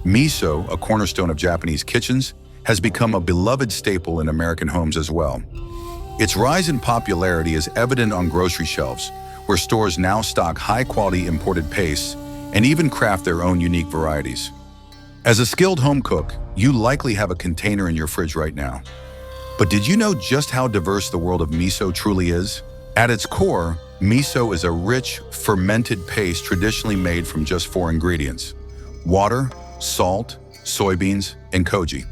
Miso, a cornerstone of Japanese kitchens, has become a beloved staple in American homes as well. Its rise in popularity is evident on grocery shelves, where stores now stock high-quality imported pastes and even craft their own unique varieties. As a skilled home cook, you likely have a container in your fridge right now. But did you know just how diverse the world of miso truly is? At its core, miso is a rich, fermented paste traditionally made from just four ingredients: water, salt, soybeans, and koji.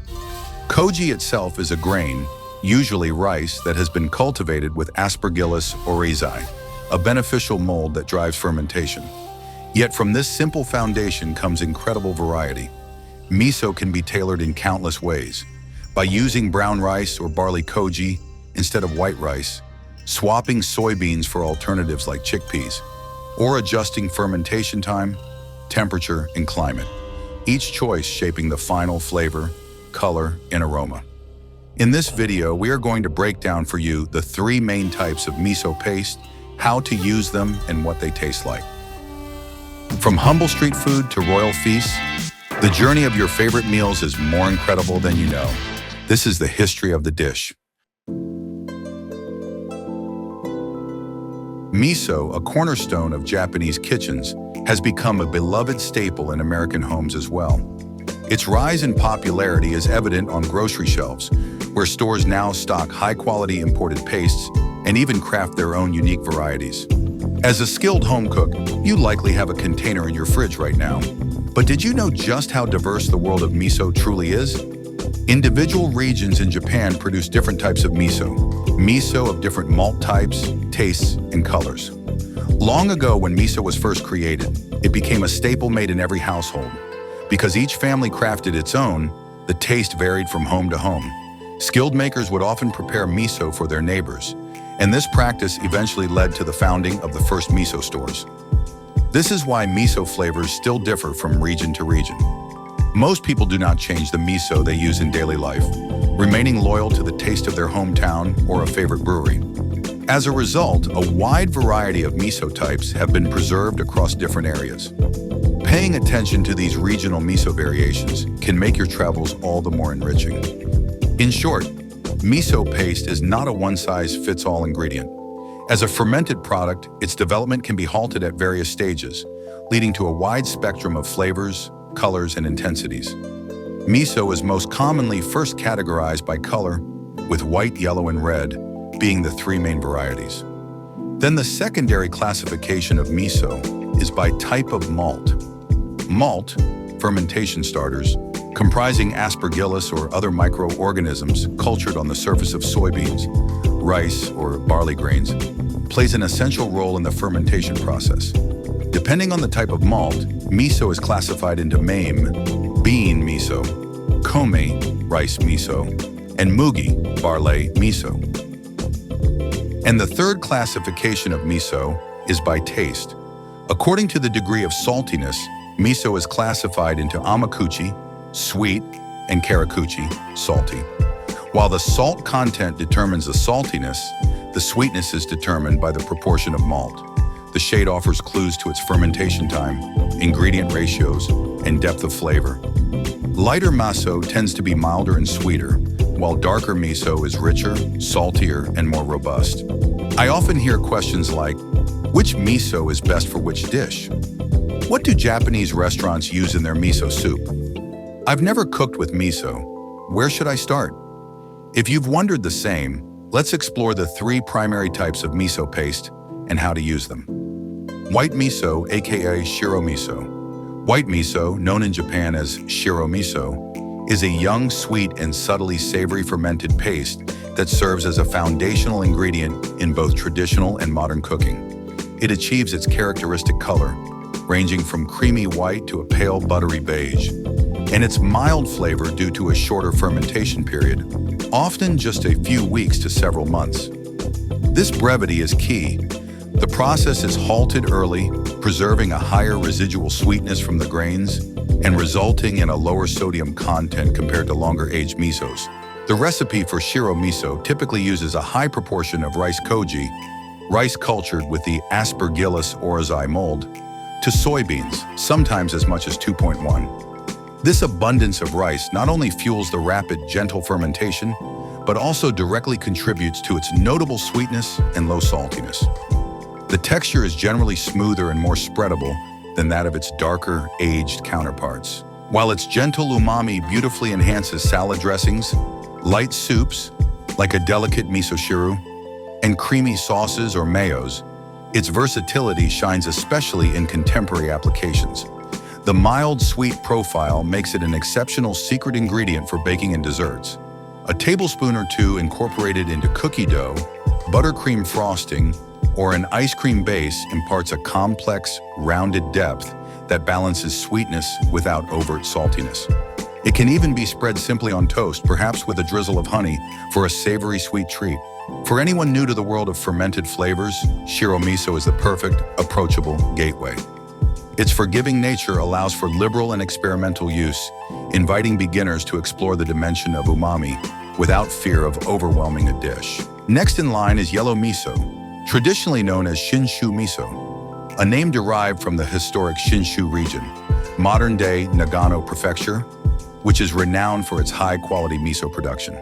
Koji itself is a grain, usually rice, that has been cultivated with Aspergillus oryzae, a beneficial mold that drives fermentation. Yet from this simple foundation comes incredible variety. Miso can be tailored in countless ways, by using brown rice or barley koji instead of white rice, swapping soybeans for alternatives like chickpeas, or adjusting fermentation time, temperature, and climate, each choice shaping the final flavor, color, and aroma. In this video, we are going to break down for you the three main types of miso paste, how to use them, and what they taste like. From humble street food to royal feasts, the journey of your favorite meals is more incredible than you know. This is the history of the dish. Miso, a cornerstone of Japanese kitchens, has become a beloved staple in American homes as well. Its rise in popularity is evident on grocery shelves, where stores now stock high-quality imported pastes and even craft their own unique varieties. As a skilled home cook, you likely have a container in your fridge right now. But did you know just how diverse the world of miso truly is? Individual regions in Japan produce different types of miso of different malt types, tastes, and colors. Long ago, when miso was first created, it became a staple made in every household. Because each family crafted its own, the taste varied from home to home. Skilled makers would often prepare miso for their neighbors, and this practice eventually led to the founding of the first miso stores. This is why miso flavors still differ from region to region. Most people do not change the miso they use in daily life, remaining loyal to the taste of their hometown or a favorite brewery. As a result, a wide variety of miso types have been preserved across different areas. Paying attention to these regional miso variations can make your travels all the more enriching. In short, miso paste is not a one-size-fits-all ingredient. As a fermented product, its development can be halted at various stages, leading to a wide spectrum of flavors, colors, and intensities. Miso is most commonly first categorized by color, with white, yellow, and red being the three main varieties. Then the secondary classification of miso is by type of malt. Malt, fermentation starters, comprising Aspergillus or other microorganisms cultured on the surface of soybeans, rice, or barley grains, plays an essential role in the fermentation process. Depending on the type of malt, miso is classified into mame, bean miso, kome, rice miso, and mugi, barley miso. And the third classification of miso is by taste. According to the degree of saltiness, miso is classified into amakuchi, sweet, and karakuchi, salty. While the salt content determines the saltiness, the sweetness is determined by the proportion of malt. The shade offers clues to its fermentation time, ingredient ratios, and depth of flavor. Lighter miso tends to be milder and sweeter, while darker miso is richer, saltier, and more robust. I often hear questions like, which miso is best for which dish? What do Japanese restaurants use in their miso soup? I've never cooked with miso. Where should I start? If you've wondered the same, let's explore the three primary types of miso paste and how to use them. White miso, aka Shiro miso. White miso, known in Japan as Shiro miso, is a young, sweet, and subtly savory fermented paste that serves as a foundational ingredient in both traditional and modern cooking. It achieves its characteristic color, ranging from creamy white to a pale buttery beige, and its mild flavor due to a shorter fermentation period, often just a few weeks to several months. This brevity is key. The process is halted early, preserving a higher residual sweetness from the grains and resulting in a lower sodium content compared to longer-aged misos. The recipe for Shiro miso typically uses a high proportion of rice koji, rice cultured with the Aspergillus oryzae mold, to soybeans, sometimes as much as 2.1. This abundance of rice not only fuels the rapid, gentle fermentation, but also directly contributes to its notable sweetness and low saltiness. The texture is generally smoother and more spreadable than that of its darker, aged counterparts. While its gentle umami beautifully enhances salad dressings, light soups, like a delicate miso shiro, and creamy sauces or mayos, its versatility shines especially in contemporary applications. The mild, sweet profile makes it an exceptional secret ingredient for baking and desserts. A tablespoon or two incorporated into cookie dough, buttercream frosting, or an ice cream base imparts a complex, rounded depth that balances sweetness without overt saltiness. It can even be spread simply on toast, perhaps with a drizzle of honey, for a savory sweet treat. For anyone new to the world of fermented flavors, Shiro Miso is the perfect, approachable gateway. Its forgiving nature allows for liberal and experimental use, inviting beginners to explore the dimension of umami without fear of overwhelming a dish. Next in line is yellow miso, traditionally known as Shinshu miso, a name derived from the historic Shinshu region, modern-day Nagano prefecture, which is renowned for its high-quality miso production.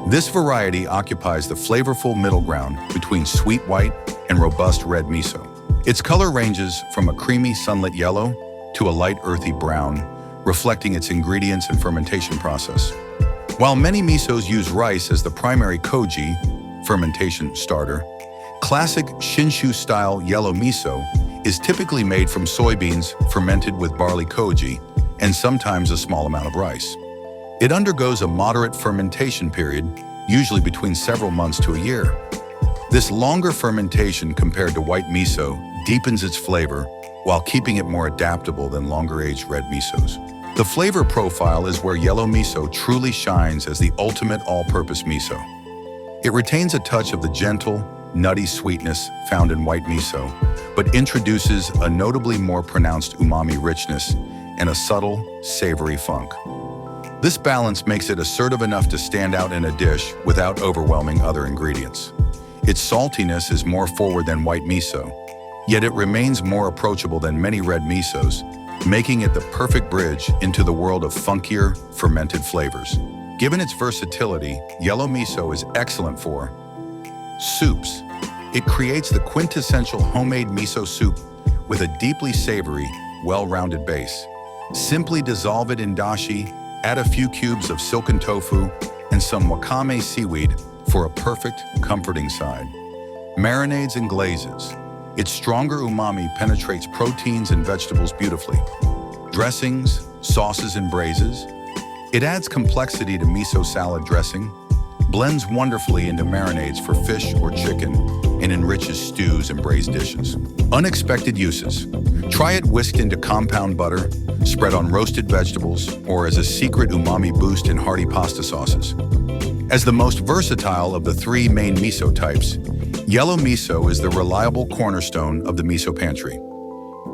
This variety occupies the flavorful middle ground between sweet white and robust red miso. Its color ranges from a creamy sunlit yellow to a light earthy brown, reflecting its ingredients and fermentation process. While many misos use rice as the primary koji, fermentation starter, classic Shinshu-style yellow miso is typically made from soybeans fermented with barley koji and sometimes a small amount of rice. It undergoes a moderate fermentation period, usually between several months to a year. This longer fermentation compared to white miso deepens its flavor while keeping it more adaptable than longer-aged red misos. The flavor profile is where yellow miso truly shines as the ultimate all-purpose miso. It retains a touch of the gentle, nutty sweetness found in white miso, but introduces a notably more pronounced umami richness and a subtle, savory funk. This balance makes it assertive enough to stand out in a dish without overwhelming other ingredients. Its saltiness is more forward than white miso, yet it remains more approachable than many red misos, making it the perfect bridge into the world of funkier, fermented flavors. Given its versatility, yellow miso is excellent for soups. It creates the quintessential homemade miso soup with a deeply savory, well-rounded base. Simply dissolve it in dashi, add a few cubes of silken tofu, and some wakame seaweed for a perfect, comforting side. Marinades and glazes. Its stronger umami penetrates proteins and vegetables beautifully. Dressings, sauces, and braises. It adds complexity to miso salad dressing, blends wonderfully into marinades for fish or chicken, and enriches stews and braised dishes. Unexpected uses. Try it whisked into compound butter, spread on roasted vegetables, or as a secret umami boost in hearty pasta sauces. As the most versatile of the three main miso types, yellow miso is the reliable cornerstone of the miso pantry.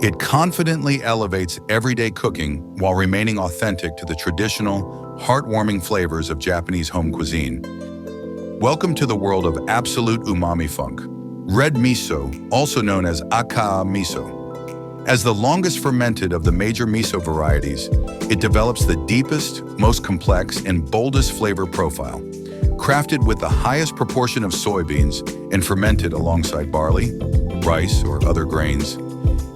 It confidently elevates everyday cooking while remaining authentic to the traditional, heartwarming flavors of Japanese home cuisine. Welcome to the world of absolute umami funk. Red miso, also known as aka miso. As the longest fermented of the major miso varieties, it develops the deepest, most complex, and boldest flavor profile. Crafted with the highest proportion of soybeans and fermented alongside barley, rice, or other grains,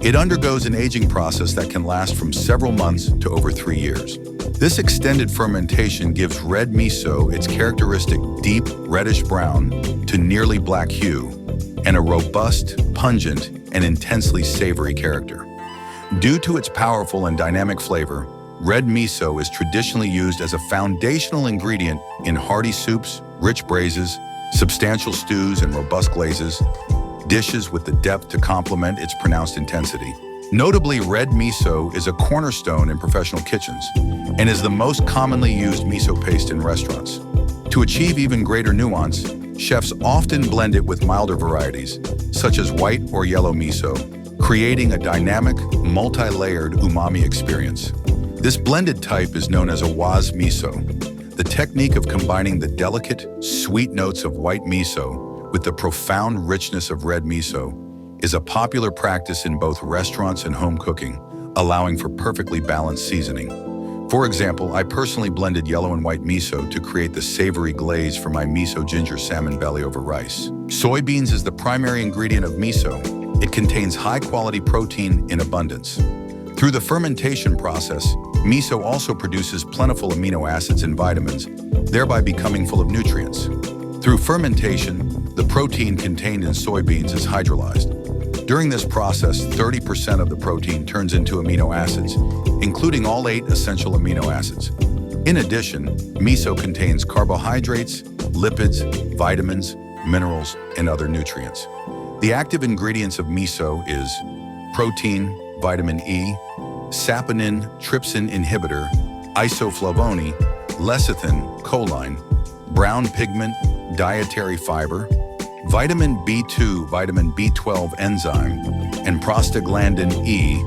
it undergoes an aging process that can last from several months to over 3 years. This extended fermentation gives red miso its characteristic deep reddish brown to nearly black hue and a robust, pungent, and intensely savory character. Due to its powerful and dynamic flavor, red miso is traditionally used as a foundational ingredient in hearty soups, rich braises, substantial stews, and robust glazes, dishes with the depth to complement its pronounced intensity. Notably, red miso is a cornerstone in professional kitchens and is the most commonly used miso paste in restaurants. To achieve even greater nuance, chefs often blend it with milder varieties, such as white or yellow miso, creating a dynamic, multi-layered umami experience. This blended type is known as Awase miso. The technique of combining the delicate, sweet notes of white miso with the profound richness of red miso is a popular practice in both restaurants and home cooking, allowing for perfectly balanced seasoning. For example, I personally blended yellow and white miso to create the savory glaze for my miso ginger salmon belly over rice. Soybeans is the primary ingredient of miso. It contains high-quality protein in abundance. Through the fermentation process, miso also produces plentiful amino acids and vitamins, thereby becoming full of nutrients. Through fermentation, the protein contained in soybeans is hydrolyzed. During this process, 30% of the protein turns into amino acids, including all 8 essential amino acids. In addition, miso contains carbohydrates, lipids, vitamins, minerals, and other nutrients. The active ingredients of miso is protein, vitamin E, saponin, trypsin inhibitor, isoflavone, lecithin, choline, brown pigment, dietary fiber, vitamin B2, vitamin B12 enzyme, and prostaglandin E.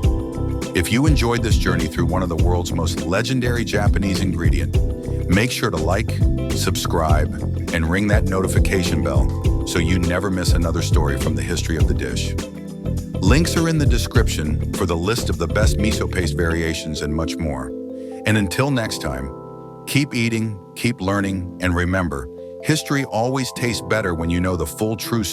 If you enjoyed this journey through one of the world's most legendary Japanese ingredient, make sure to like, subscribe, and ring that notification bell so you never miss another story from the history of the dish. Links are in the description for the list of the best miso paste variations and much more. And until next time, keep eating, keep learning, and remember, history always tastes better when you know the full truth.